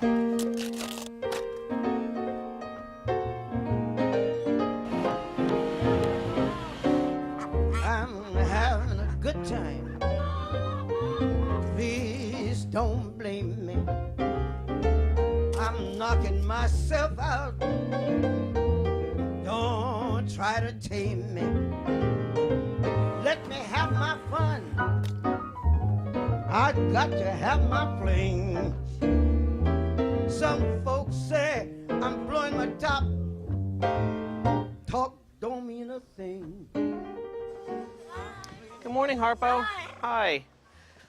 I'm having a good time. Please don't blame me. I'm knocking myself out. Don't try to tame me. Let me have my fun. I got to have my fling. Some folks say I'm blowing my top. Talk don't mean a thing. Good morning, Harpo. Hi.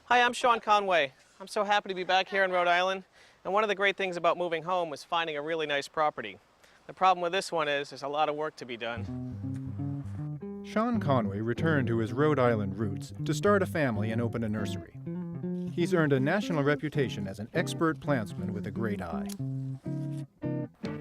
Hi, I'm Sean Conway. I'm so happy to be back here in Rhode Island. And one of the great things about moving home was finding a really nice property. The problem with this one is there's a lot of work to be done. Sean Conway returned to his Rhode Island roots to start a family and open a nursery. He's earned a national reputation as an expert plantsman with a great eye.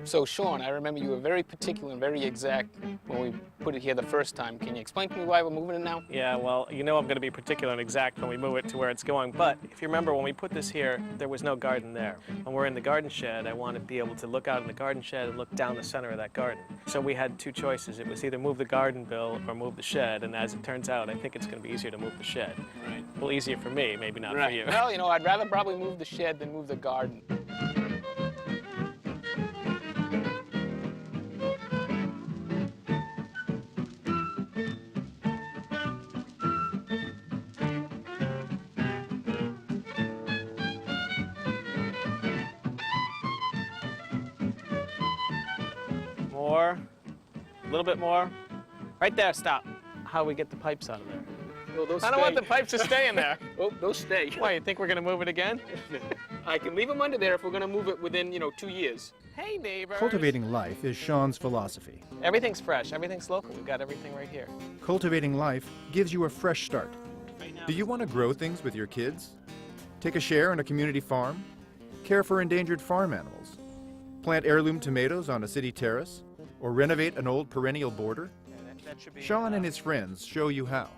So, Sean, I remember you were very particular and very exact when we put it here the first time. Can you explain to me why we're moving it now? Yeah, well, you know I'm going to be particular and exact when we move it to where it's going. But if you remember, when we put this here, there was no garden there. When we're in the garden shed, I want to be able to look out in the garden shed and look down the center of that garden. So we had two choices. It was either move the garden, Bill, or move the shed. And as it turns out, I think it's going to be easier to move the shed. Right. Well, easier for me, maybe not for you. Well, you know, I'd rather probably move the shed than move the garden. More, a little bit more. Right there, stop. How do we get the pipes out of there? Well, those I don't stay. want the pipes to stay in there. Oh, those stay. Why, you think we're gonna move it again? I can leave them under there if we're going to move it within, 2 years. Hey, neighbors. Cultivating life is Sean's philosophy. Everything's fresh, everything's local. We've got everything right here. Cultivating life gives you a fresh start. Do you want to grow things with your kids? Take a share in a community farm? Care for endangered farm animals? Plant heirloom tomatoes on a city terrace? Or renovate an old perennial border? That should be Sean and his friends show you how.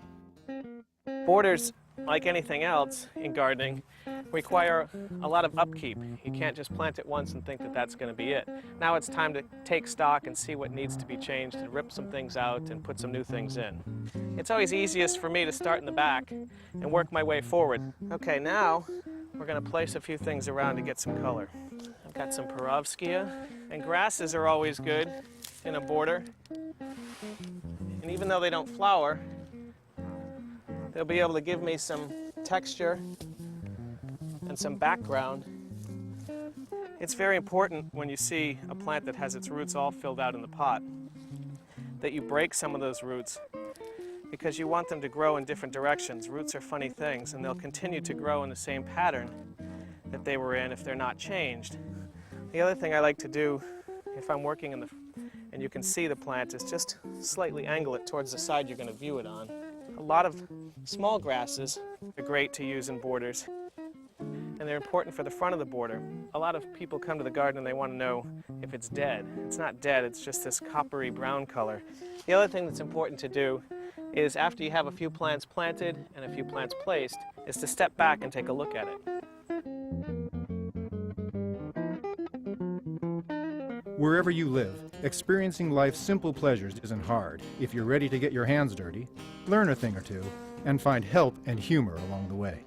Borders, like anything else in gardening, require a lot of upkeep. You can't just plant it once and think that that's going to be it. Now it's time to take stock and see what needs to be changed and rip some things out and put some new things in. It's always easiest for me to start in the back and work my way forward. Okay, now we're going to place a few things around to get some color. I've got some Perovskia, and grasses are always good in a border. And even though they don't flower, they'll be able to give me some texture and some background. It's very important when you see a plant that has its roots all filled out in the pot that you break some of those roots, because you want them to grow in different directions. Roots are funny things, and they'll continue to grow in the same pattern that they were in if they're not changed. The other thing I like to do if I'm working and you can see the plant is just slightly angle it towards the side you're going to view it on. A lot of small grasses are great to use in borders, and they're important for the front of the border. A lot of people come to the garden and they want to know if it's dead. It's not dead, it's just this coppery brown color. The other thing that's important to do is, after you have a few plants planted and a few plants placed, is to step back and take a look at it. Wherever you live, experiencing life's simple pleasures isn't hard if you're ready to get your hands dirty, learn a thing or two, and find help and humor along the way.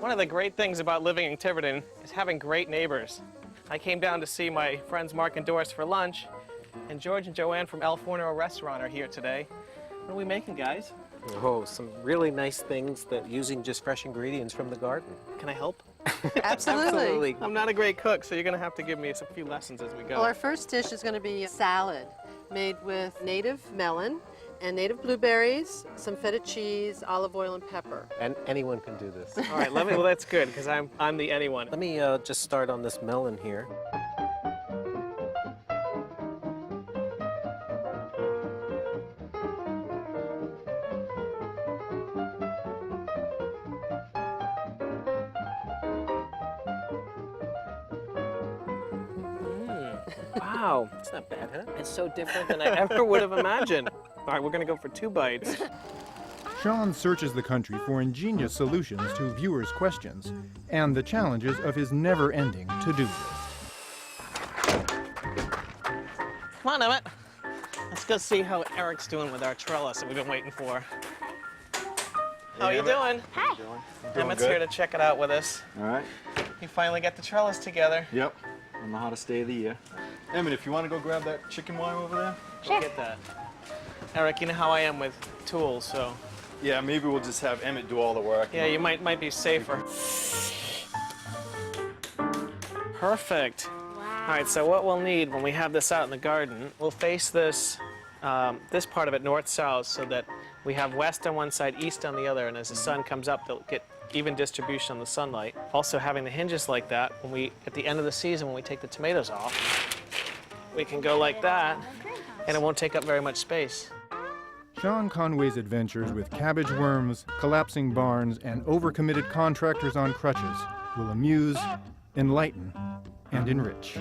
One of the great things about living in Tiverton is having great neighbors. I came down to see my friends Mark and Doris for lunch, and George and Joanne from El Forno Restaurant are here today. What are we making, guys? Oh, some really nice things that using just fresh ingredients from the garden. Can I help? Absolutely. I'm not a great cook, so you're going to have to give me a few lessons as we go. Well, our first dish is going to be a salad made with native melon and native blueberries, some feta cheese, olive oil, and pepper. And anyone can do this. All right, well, that's good, because I'm the anyone. Let me just start on this melon here. Wow. It's not bad, huh? It's so different than I ever would have imagined. All right, we're going to go for 2 bites. Sean searches the country for ingenious solutions to viewers' questions and the challenges of his never-ending to-do list. Come on, Emmett. Let's go see how Eric's doing with our trellis that we've been waiting for. How are you doing? Hi. Emmett's here to check it out with us. All right. You finally got the trellis together. Yep. On the hottest day of the year. Emmett, if you want to go grab that chicken wire over there. Go get that. Eric, you know how I am with tools, so. Yeah, maybe we'll just have Emmett do all the work. Yeah, you might be safer. Perfect. Wow. All right, so what we'll need when we have this out in the garden, we'll face this, this part of it north-south so that we have west on one side, east on the other, and as the sun comes up, they'll get even distribution on the sunlight. Also having the hinges like that, when we, at the end of the season, when we take the tomatoes off, we can go like that, and it won't take up very much space. Sean Conway's adventures with cabbage worms, collapsing barns, and overcommitted contractors on crutches will amuse, enlighten, and enrich.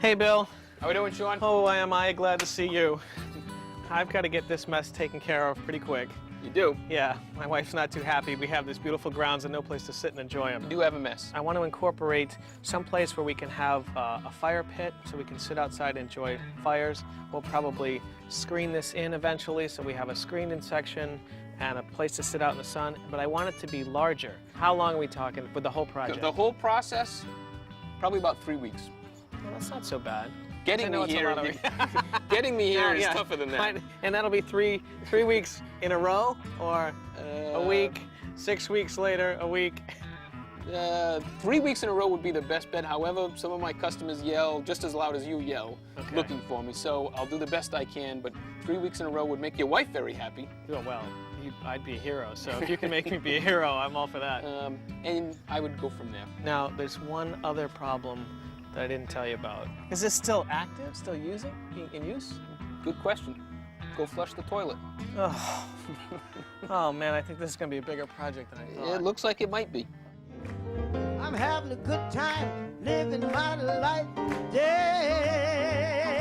Hey, Bill. How we doing, Sean? Oh, am I glad to see you. I've got to get this mess taken care of pretty quick. You do? Yeah, my wife's not too happy. We have these beautiful grounds and no place to sit and enjoy them. You do have a mess. I want to incorporate some place where we can have a fire pit so we can sit outside and enjoy fires. We'll probably screen this in eventually so we have a screened-in section and a place to sit out in the sun, but I want it to be larger. How long are we talking with the whole project? The whole process, probably about 3 weeks. Well, that's not so bad. Getting I know me it's a here, lot of- getting me here is Yeah, tougher than that. fine. And that'll be three weeks in a row, or a week, 6 weeks later, a week. 3 weeks in a row would be the best bet. However, some of my customers yell just as loud as you yell, looking for me. So I'll do the best I can, but 3 weeks in a row would make your wife very happy. Oh, well, I'd be a hero. So if you can make me be a hero, I'm all for that. And I would go from there. Now, there's one other problem that I didn't tell you about. Is this still active, still in use? Good question. Go flush the toilet. Oh. Oh man, I think this is gonna be a bigger project than I thought. It looks like it might be. I'm having a good time living my life today.